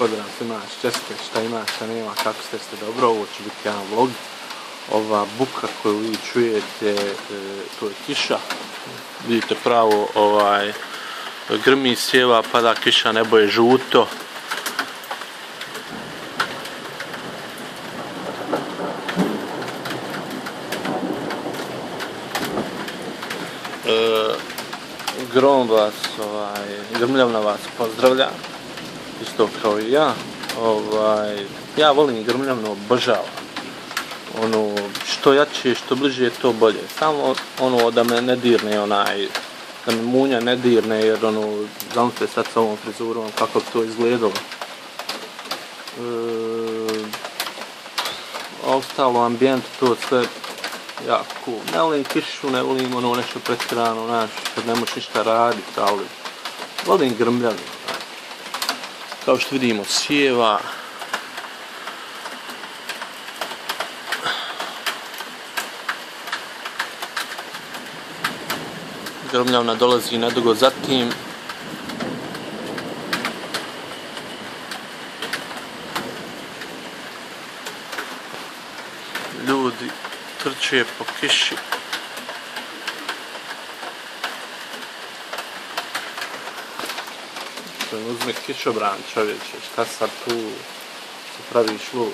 pozdrav svima, šćeste, šta ima, šta nema, kako ste dobro, ovo će biti jedan vlog. Ova buka koju vi čujete, to je kiša, vidite pravo, grmi, sjeva, pada kiša, nebo je žuto. Grom vas, grmljavna vas pozdravlja, isto kao i ja. Ja volim grmljavno, obožavam. Što jače, što bliže, to bolje. Samo da me ne dirne da me munja ne dirne, jer zamislite sad s ovom frizurom kako bi to izgledalo. Ostalo ambijent, to sve jako cool. Ne volim kišu, ne volim nešto pretjerano, znaš, kad ne možeš ništa raditi, ali volim grmljavno. Kao što vidimo, sjeva. Grmljavna dolazi nedugo zatim. Ljudi trče po kiši. Uzme kišobran, čovječe, šta sad tu se praviš lud?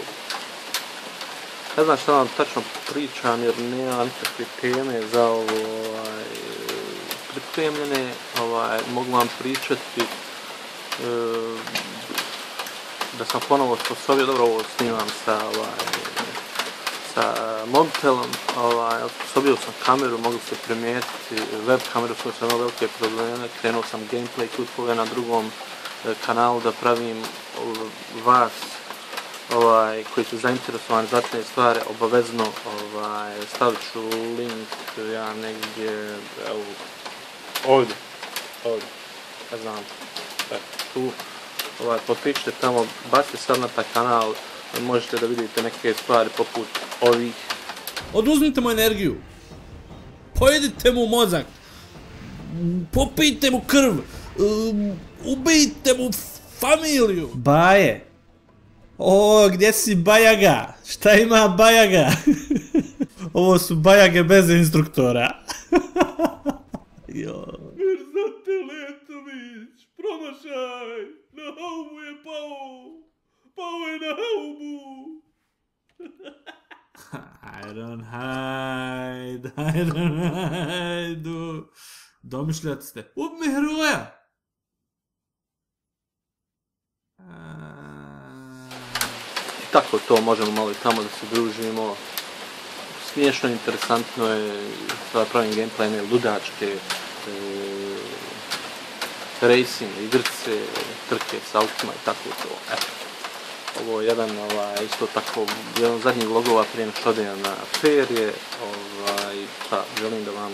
Ne znam šta vam tačno pričam jer nema nikakve teme za ovo pripremljene, mogu vam pričati da sam ponovo osposobio, dobro ovo snimam sa mobitelom, osposobio sam kameru, mogu se primijetiti, web kameru koju sam imao velike probleme, krenuo sam gameplay klipove na drugom kanalu da pravim vas koji su zainteresovani za te stvari, obavezno stavit ću link ja negdje, evo, ovdje, ne znam, tu, potpišite tamo, bacite sad na taj kanal, možete da vidite neke stvari poput ovih. Oduzmite mu energiju, pojedite mu mozak, popijte mu krv, ubijte mu familiju. Baje, gdje si Bajaga? Šta ima Bajaga? Ovo su Bajage bez instruktora. Mirzate Letović, promašaj, na haubu je pao je na haubu. I don't hide, domišljate ste, ubmi heroja. Tako to možemo malo i tamo da se družimo. Smiješno, interesantno je, sada pravim gameplay, ludačke, racing, igrice, trke s autima i tako to. Ovo je jedan, isto tako, jedan od zadnjih vlogova prije nego što odem na ferije. Želim da vam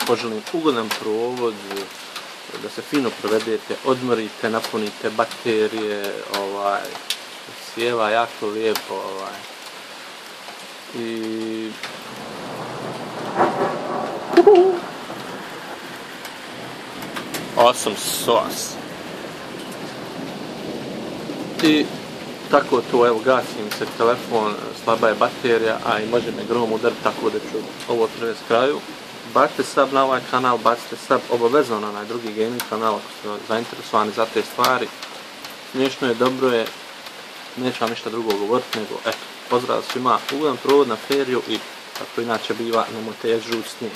poželim ugodan provod, da se fino provedete, odmorite, napunite baterije, sjeva jako lijepo, i awesome sauce. I tako to, evo, gasim se telefon, slaba je baterija, a i može me grom udariti, tako da ću ovo privesti kraju. Bacite sub na ovaj kanal, bacite sub obavezno na onaj drugi gaming kanal ako ste zainteresovani za te stvari. Smiješno je, dobro je, neću vam ništa drugo govoriti, nego eto, pozdrav svima, ugodan provod na feriju i kako inače biva, nemojte jest žut snijeg.